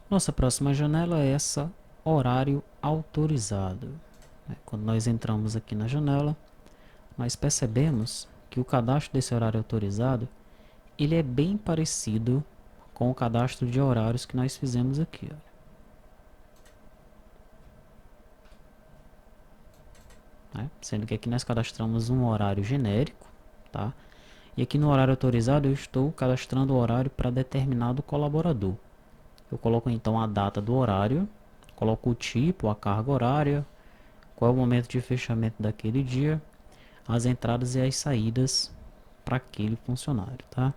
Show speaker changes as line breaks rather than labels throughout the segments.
Nossa próxima janela é essa, horário autorizado. Quando nós entramos aqui na janela, nós percebemos que o cadastro desse horário autorizado, ele é bem parecido com o cadastro de horários que nós fizemos aqui. Sendo que aqui nós cadastramos um horário genérico, tá? E aqui no horário autorizado eu estou cadastrando o horário para determinado colaborador. Eu coloco então a data do horário, coloco o tipo, a carga horária, qual é o momento de fechamento daquele dia, as entradas e as saídas para aquele funcionário, tá?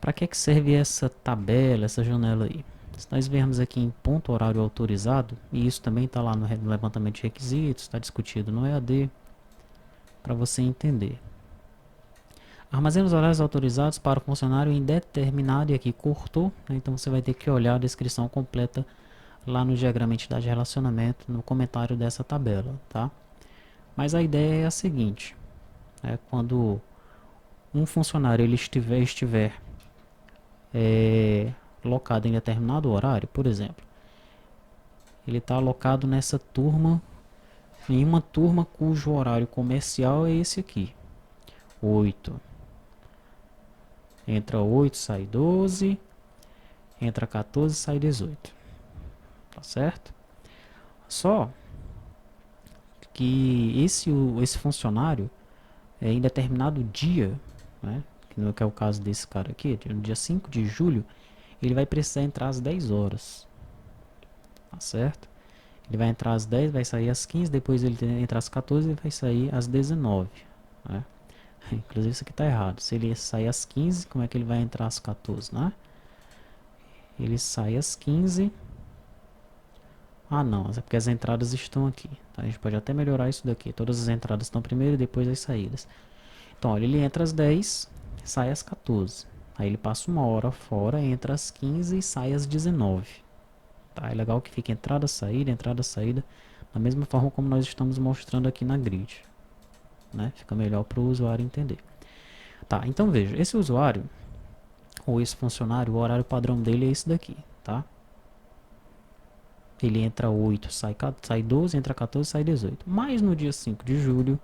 Para que serve essa tabela, essa janela aí? Se nós vermos aqui em ponto horário autorizado, e isso também está lá no levantamento de requisitos, está discutido no EAD, para você entender. Armazena os horários autorizados para o funcionário indeterminado, e aqui cortou, né? Então você vai ter que olhar a descrição completa lá no diagrama entidade de relacionamento, no comentário dessa tabela, tá? Mas a ideia é a seguinte, quando um funcionário ele estiver locado em determinado horário, por exemplo, ele está alocado nessa turma, em uma turma cujo horário comercial é esse aqui, 8. Entra 8, sai 12, entra 14, sai 18. Tá certo? Só que esse funcionário, em determinado dia, né, que é o caso desse cara aqui, no dia 5 de julho, ele vai precisar entrar às 10 horas. Tá certo? Ele vai entrar às 10, vai sair às 15, depois ele entra às 14 e vai sair às 19. Né? Inclusive isso aqui está errado. Se ele sair às 15, como é que ele vai entrar às 14? Né? Ele sai às 15. Ah não, é porque as entradas estão aqui. Tá? A gente pode até melhorar isso daqui. Todas as entradas estão primeiro e depois as saídas. Então olha, ele entra às 10, sai às 14. Aí ele passa uma hora fora, entra às 15 e sai às 19. Tá? É legal que fique entrada, saída, da mesma forma como nós estamos mostrando aqui na grid. Né? Fica melhor para o usuário entender. Tá, então veja, esse usuário, ou esse funcionário, o horário padrão dele é esse daqui, tá? Ele entra 8, sai 12, entra 14, sai 18. Mas no dia 5 de julho,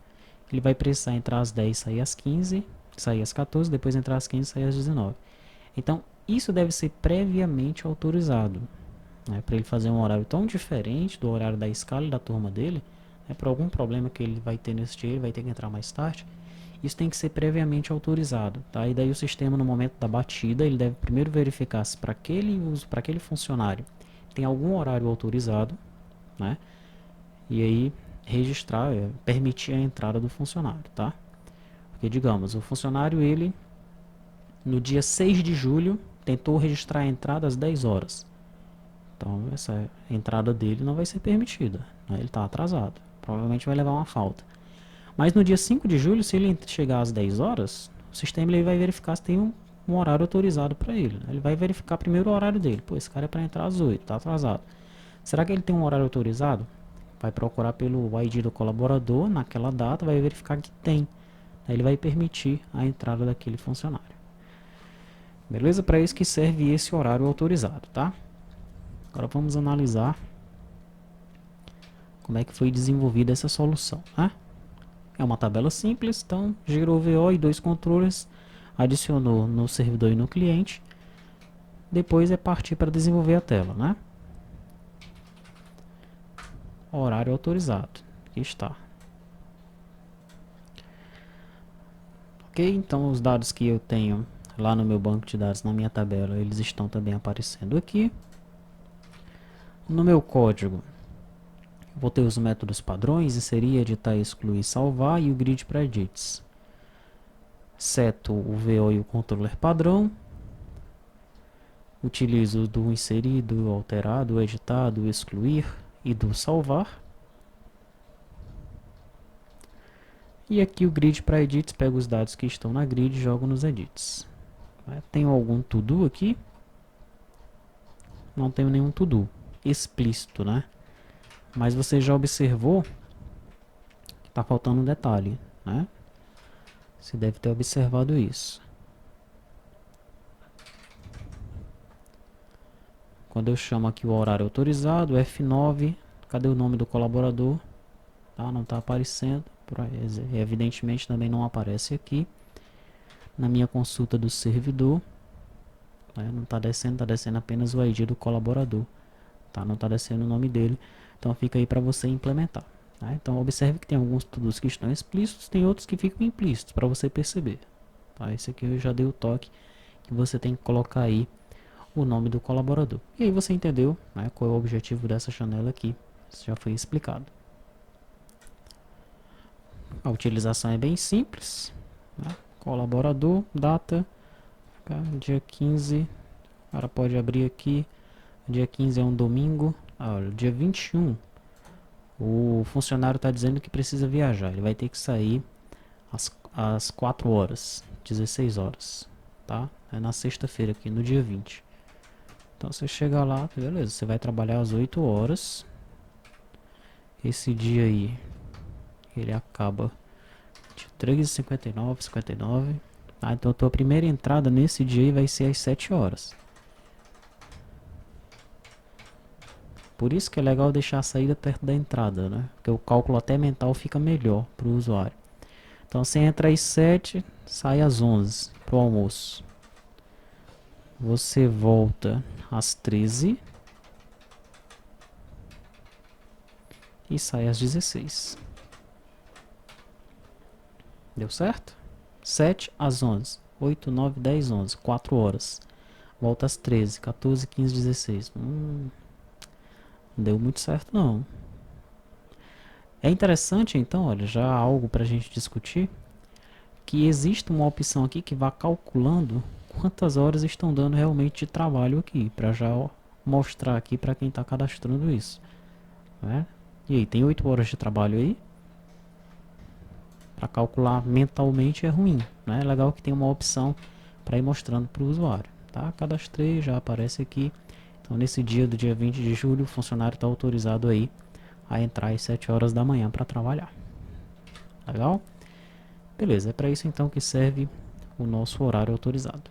ele vai precisar entrar às 10, sair às 15, sair às 14, depois entrar às 15, sair às 19. Então, isso deve ser previamente autorizado, né, para ele fazer um horário tão diferente do horário da escala e da turma dele, né, por algum problema que ele vai ter nesse dia, ele vai ter que entrar mais tarde. Isso tem que ser previamente autorizado, tá? E daí o sistema, no momento da batida, ele deve primeiro verificar se para aquele uso, para aquele funcionário, tem algum horário autorizado, né? E aí registrar, permitir a entrada do funcionário, tá? Porque digamos, o funcionário ele no dia 6 de julho tentou registrar a entrada às 10 horas. Então essa entrada dele não vai ser permitida, né? Ele está atrasado. Provavelmente vai levar uma falta. Mas no dia 5 de julho, se ele chegar às 10 horas, o sistema ele vai verificar se tem um horário autorizado para ele. Ele vai verificar primeiro o horário dele. Pô, esse cara é para entrar às 8, está atrasado. Será que ele tem um horário autorizado? Vai procurar pelo ID do colaborador naquela data, vai verificar que tem. Aí ele vai permitir a entrada daquele funcionário. Beleza? Para isso que serve esse horário autorizado, tá? Agora vamos analisar como é que foi desenvolvida essa solução, né? É uma tabela simples, então gerou VO e dois controles, adicionou no servidor e no cliente. Depois é partir para desenvolver a tela, né? Horário autorizado. Aqui está. Ok, então os dados que eu tenho lá no meu banco de dados, na minha tabela, eles estão também aparecendo aqui. No meu código, vou ter os métodos padrões, inserir, editar, excluir, salvar e o grid para edits. Seto o VO e o controller padrão. Utilizo do inserir, do alterar, do editar, do excluir e do salvar. E aqui o grid para edits, pego os dados que estão na grid e jogo nos edits. Tenho algum to-do aqui? Não tenho nenhum to-do explícito, né? Mas você já observou que está faltando um detalhe, né? Você deve ter observado isso. Quando eu chamo aqui o horário autorizado, F9, cadê o nome do colaborador? Tá? Não está aparecendo, evidentemente também não aparece aqui. Na minha consulta do servidor, né? Não está descendo apenas o ID do colaborador, tá? Não está descendo o nome dele, então fica aí para você implementar. Tá? Então observe que tem alguns todos que estão explícitos, tem outros que ficam implícitos para você perceber. Tá? Esse aqui eu já dei o toque que você tem que colocar aí o nome do colaborador. E aí você entendeu, né, qual é o objetivo dessa janela aqui. Isso já foi explicado. A utilização é bem simples. Né? Colaborador, data, tá? Dia 15. O cara pode abrir aqui. Dia 15 é um domingo. Olha, dia 21. O funcionário está dizendo que precisa viajar. Ele vai ter que sair às 4 horas, 16 horas. Tá? É na sexta-feira aqui, no dia 20. Então você chega lá, beleza, você vai trabalhar às 8 horas. Esse dia aí, ele acaba de 13h59, 59. Ah, então a tua primeira entrada nesse dia aí vai ser às 7 horas. Por isso que é legal deixar a saída perto da entrada, né? Porque o cálculo até mental fica melhor para o usuário. Então você entra às 7, sai às 11 para o almoço. Você volta às 13 e sai às 16. Deu certo? 7 às 11. 8, 9, 10, 11. 4 horas. Volta às 13, 14, 15, 16. Não deu muito certo não. É interessante então, olha, já algo para a gente discutir, que existe uma opção aqui que vai calculando quantas horas estão dando realmente de trabalho aqui, para já mostrar aqui para quem está cadastrando isso. Né? E aí, tem 8 horas de trabalho aí? Para calcular mentalmente é ruim, né? É legal que tem uma opção para ir mostrando para o usuário. Tá? Cadastrei, já aparece aqui. Então nesse dia do dia 20 de julho, o funcionário está autorizado aí a entrar às 7 horas da manhã para trabalhar. Legal? Beleza, é para isso então que serve o nosso horário autorizado.